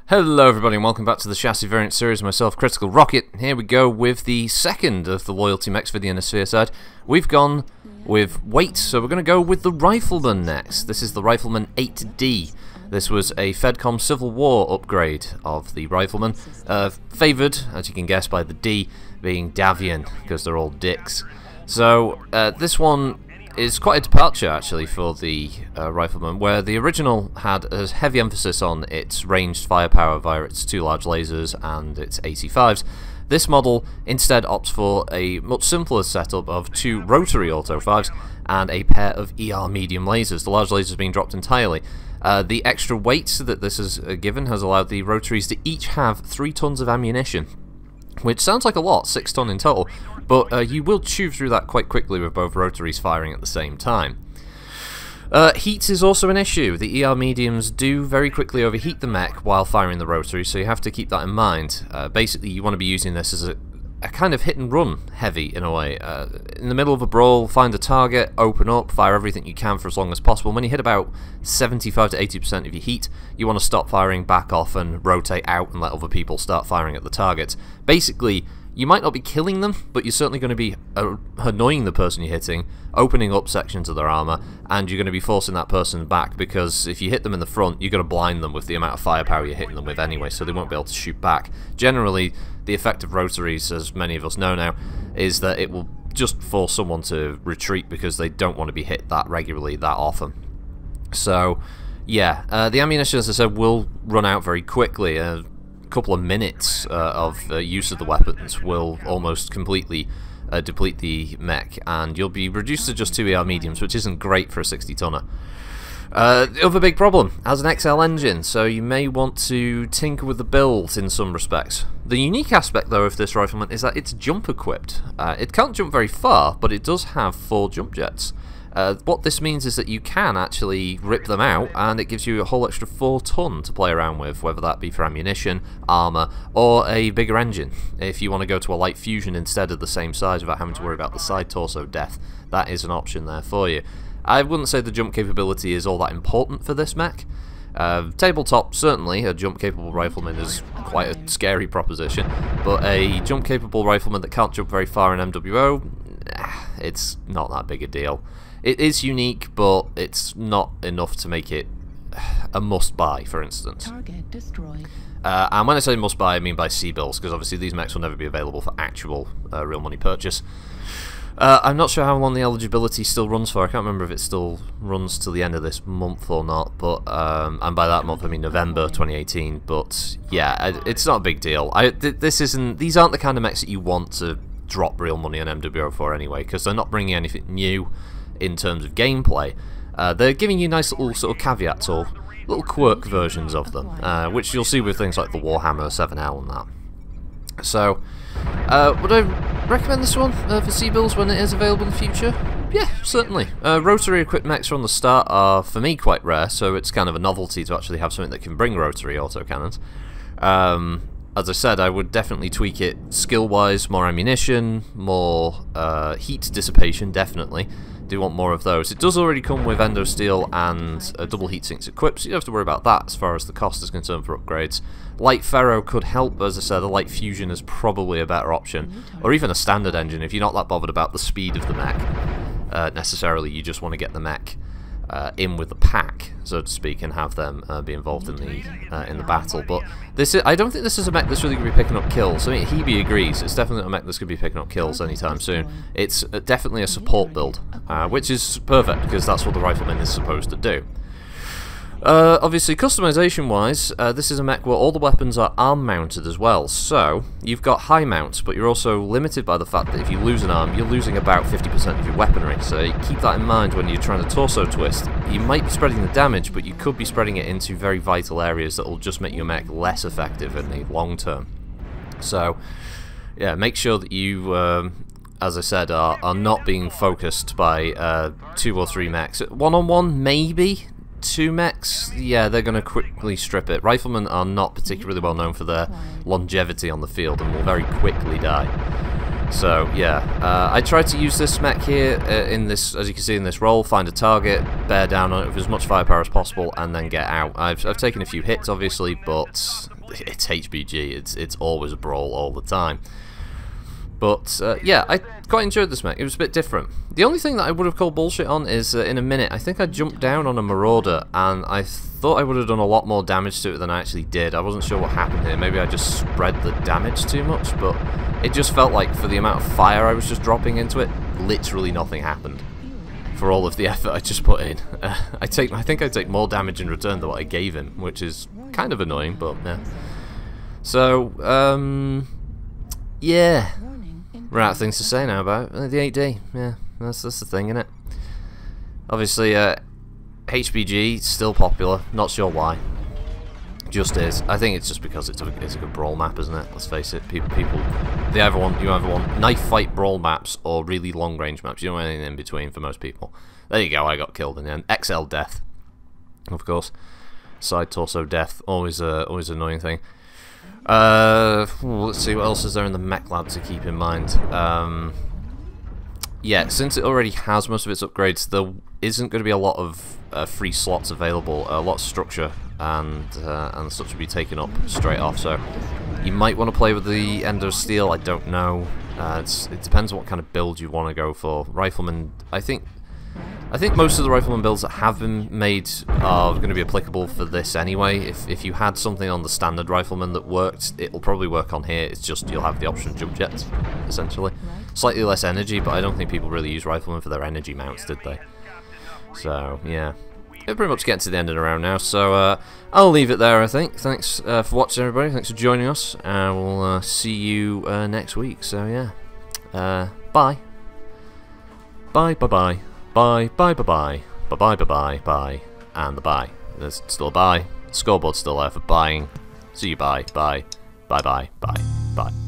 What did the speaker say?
Hello everybody and welcome back to the Chassis Variant series. Myself, Critical Rocket. Here we go with the second of the Loyalty mechs for the Inner Sphere side. We've gone with weight, so we're going to go with the Rifleman next. This is the Rifleman 8D. This was a Fedcom Civil War upgrade of the Rifleman. Favoured, as you can guess by the D, being Davion, because they're all dicks. So this one is quite a departure actually for the Rifleman, where the original had a heavy emphasis on its ranged firepower via its two large lasers and its AC5s. This model instead opts for a much simpler setup of two Rotary Auto 5s and a pair of ER medium lasers, the large lasers being dropped entirely. The extra weight that this has given has allowed the Rotaries to each have 3 tons of ammunition, which sounds like a lot, 6 ton in total, but you will chew through that quite quickly with both Rotaries firing at the same time. Heat is also an issue. The ER mediums do very quickly overheat the mech while firing the Rotary, so you have to keep that in mind. Basically, you want to be using this as a kind of hit and run heavy in a way. In the middle of a brawl, find a target, open up, fire everything you can for as long as possible. When you hit about 75 to 80% of your heat, you want to stop firing, back off and rotate out and let other people start firing at the targets. Basically, you might not be killing them, but you're certainly going to be annoying the person you're hitting, opening up sections of their armor, and you're going to be forcing that person back, because if you hit them in the front, you're going to blind them with the amount of firepower you're hitting them with anyway, so they won't be able to shoot back. Generally, the effect of Rotaries, as many of us know now, is that it will just force someone to retreat because they don't want to be hit that regularly, that often. So, yeah, the ammunition, as I said, will run out very quickly. Couple of minutes of use of the weapons will almost completely deplete the mech, and you'll be reduced to just 2 ER mediums, which isn't great for a 60 tonner. The other big problem, has an XL engine, so you may want to tinker with the build in some respects. The unique aspect though of this Rifleman is that it's jump equipped. It can't jump very far, but it does have 4 jump jets. What this means is that you can actually rip them out, and it gives you a whole extra 4 ton to play around with, whether that be for ammunition, armor, or a bigger engine. If you want to go to a light fusion instead of the same size without having to worry about the side torso death, that is an option there for you. I wouldn't say the jump capability is all that important for this mech. Tabletop, certainly, a jump-capable Rifleman is quite a scary proposition, but a jump-capable Rifleman that can't jump very far in MWO, it's not that big a deal. It is unique, but it's not enough to make it a must-buy, for instance. Target destroyed. And when I say must-buy, I mean by C-bills, because obviously these mechs will never be available for actual real money purchase. I'm not sure how long the eligibility still runs for. I can't remember if it still runs till the end of this month or not, but and by that month I mean November 2018. But yeah, it's not a big deal. These aren't the kind of mechs that you want to drop real money on MWO for anyway, because they're not bringing anything new in terms of gameplay. They're giving you nice little sort of caveats or little quirk versions of them, which you'll see with things like the Warhammer 7L and that. So, would I recommend this one for C-bills when it is available in the future? Yeah, certainly. Rotary equipped mechs from the start are, for me, quite rare, so it's kind of a novelty to actually have something that can bring Rotary autocannons. As I said, I would definitely tweak it skill-wise, more ammunition, more heat dissipation, definitely. Do want more of those. It does already come with endo steel and double heat sinks equipped, so you don't have to worry about that as far as the cost is concerned for upgrades. Light ferro could help, as I said. A light fusion is probably a better option, or even a standard engine if you're not that bothered about the speed of the mech. Necessarily, you just want to get the mech in with the pack, so to speak, and have them be involved in the battle. But I don't think this is a mech that's really going to be picking up kills. I mean, Hebe agrees. It's definitely a mech that's going to be picking up kills anytime soon. It's definitely a support build, which is perfect because that's what the Rifleman is supposed to do. Obviously, customization-wise, this is a mech where all the weapons are arm-mounted as well, so you've got high mounts, but you're also limited by the fact that if you lose an arm, you're losing about 50% of your weaponry, so keep that in mind when you're trying to torso twist. You might be spreading the damage, but you could be spreading it into very vital areas that will just make your mech less effective in the long term. So, yeah, make sure that you, as I said, are not being focused by 2 or 3 mechs. One-on-one, maybe. 2 mechs, yeah, they're going to quickly strip it. Riflemen are not particularly well known for their longevity on the field and will very quickly die. So, yeah, I tried to use this mech here, in this, as you can see in this role, find a target, bear down on it with as much firepower as possible, and then get out. I've taken a few hits, obviously, but it's HBG. It's always a brawl all the time. But yeah, I quite enjoyed this mech. It was a bit different. The only thing that I would have called bullshit on is in a minute, I think I jumped down on a Marauder, and I thought I would have done a lot more damage to it than I actually did. I wasn't sure what happened here. Maybe I just spread the damage too much, but it just felt like for the amount of fire I was just dropping into it, literally nothing happened. For all of the effort I just put in. I think I take more damage in return than what I gave him, which is kind of annoying, but yeah. So, yeah. We're out of things to say now about the 8D. Yeah, that's the thing, isn't it? Obviously, HBG still popular. Not sure why. Just is. I think it's just because it's a good brawl map, isn't it? Let's face it. People you either want knife fight brawl maps or really long range maps. You don't want anything in between for most people. There you go. I got killed in the end. XL death, of course. Side torso death. Always an annoying thing. Let's see what else is there in the mech lab to keep in mind. Yeah, since it already has most of its upgrades, there isn't going to be a lot of free slots available. A lot of structure and such will be taken up straight off. So you might want to play with the Endo Steel. I don't know. It depends on what kind of build you want to go for. Rifleman, I think most of the Rifleman builds that have been made are going to be applicable for this anyway. If you had something on the standard Rifleman that worked, it'll probably work on here. It's just you'll have the option of jump jets, essentially. Slightly less energy, but I don't think people really use Rifleman for their energy mounts, did they? So, yeah. We're pretty much getting to the end of the round now, so I'll leave it there, I think. Thanks for watching, everybody. Thanks for joining us. We'll see you next week, so yeah. Bye. Bye, bye-bye. Bye, bye, bye, bye, bye, bye, bye, bye, bye, and the bye. There's still a bye. Scoreboard's still there for buying. See you, bye, bye, bye, bye, bye, bye.